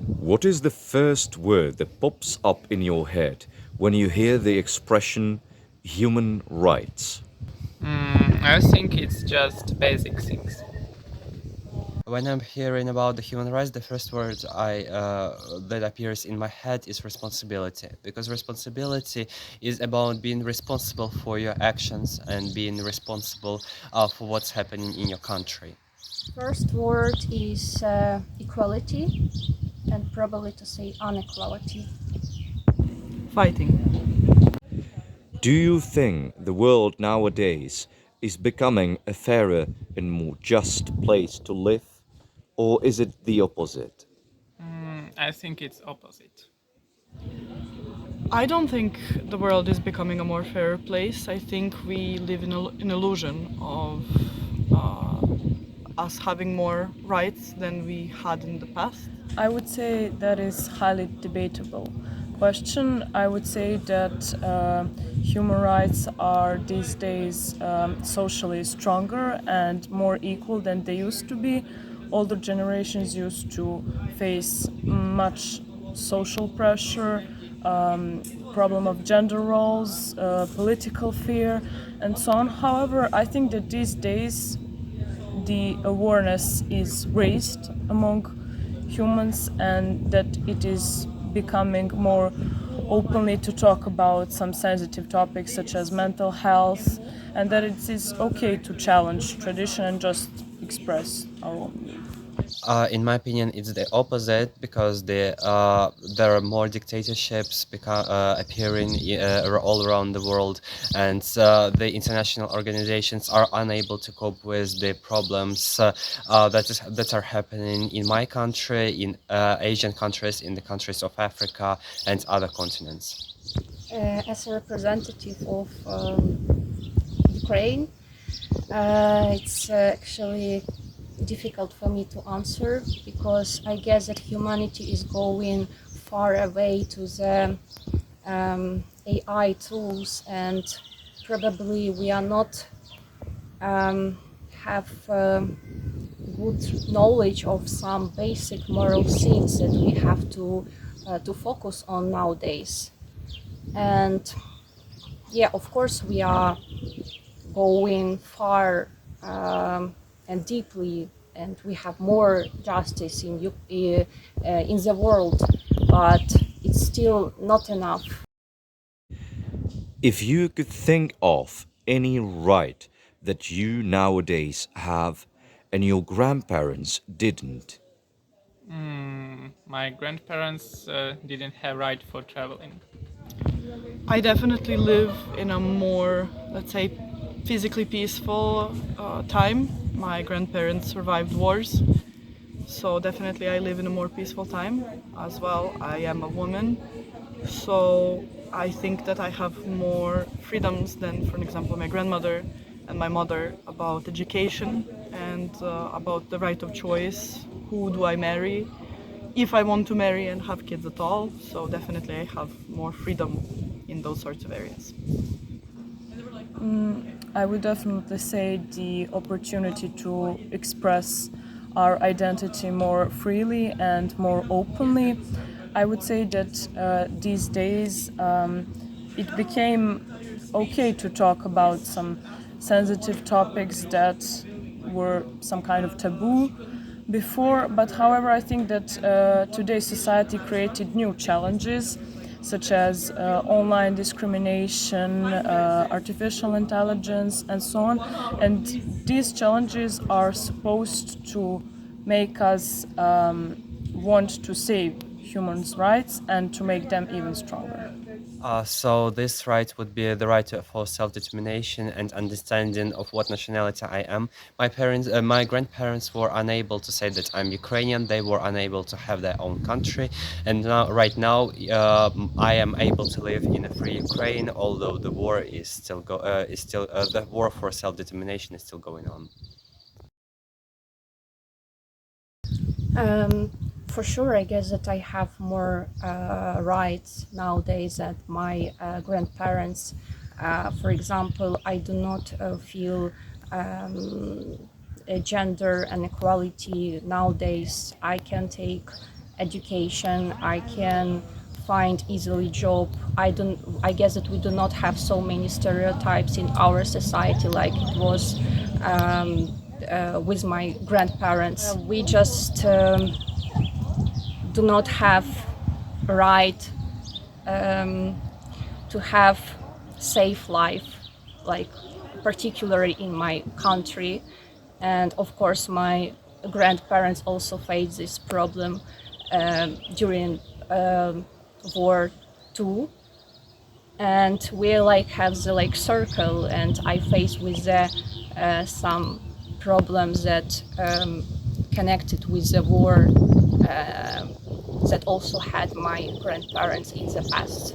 What is the first word that pops up in your head when you hear the expression human rights? I think it's just basic things. When I'm hearing about the human rights, the first word that appears in my head is responsibility, because responsibility is about being responsible for your actions and being responsible for what's happening in your country. First word is equality, and probably to say inequality. Fighting. Do you think the world nowadays is becoming a fairer and more just place to live? Or is it the opposite? I think it's opposite. I don't think the world is becoming a more fair place. I think we live in an illusion of uh, us having more rights than we had in the past. I would say that is highly debatable question. I would say that human rights are these days socially stronger and more equal than they used to be. Older generations used to face much social pressure, problem of gender roles, political fear, and so on. However, I think that these days the awareness is raised among humans and that it is becoming more openly to talk about some sensitive topics such as mental health, and that it is okay to challenge tradition and just express our own view. In my opinion, it's the opposite, because there are more dictatorships appearing all around the world, and the international organizations are unable to cope with the problems that are happening in my country, in Asian countries, in the countries of Africa and other continents. As a representative of Ukraine, it's actually difficult for me to answer because I guess that humanity is going far away to the AI tools, and probably we are not have good knowledge of some basic moral things that we have to focus on nowadays. And yeah, of course, we are going far and deeply, and we have more justice in the world, but it's still not enough. If you could think of any right that you nowadays have and your grandparents didn't, My grandparents didn't have right for traveling. I definitely live in a more, let's say, physically peaceful time. My grandparents survived wars, so definitely I live in a more peaceful time as well. I am a woman, so I think that I have more freedoms than, for example, my grandmother and my mother about education and about the right of choice. Who do I marry? If I want to marry and have kids at all, so definitely I have more freedom in those sorts of areas. I would definitely say the opportunity to express our identity more freely and more openly. I would say that these days it became okay to talk about some sensitive topics that were some kind of taboo before, but however, I think that today's society created new challenges such as online discrimination, artificial intelligence, and so on. And these challenges are supposed to make us want to save humans' rights and to make them even stronger. So this right would be the right for self-determination and understanding of what nationality I am. My grandparents were unable to say that I'm Ukrainian. They were unable to have their own country, and right now, I am able to live in a free Ukraine. Although the war the war for self-determination is still going on. Um, for sure, I guess that I have more rights nowadays than my grandparents. For example, I do not feel gender inequality nowadays. I can take education. I can find easily job. I guess that we do not have so many stereotypes in our society like it was with my grandparents. We just do not have right to have safe life, like particularly in my country. And of course my grandparents also faced this problem during War II, and we like have the like circle, and I face with the some problems that connected with the war that also had my grandparents in the past.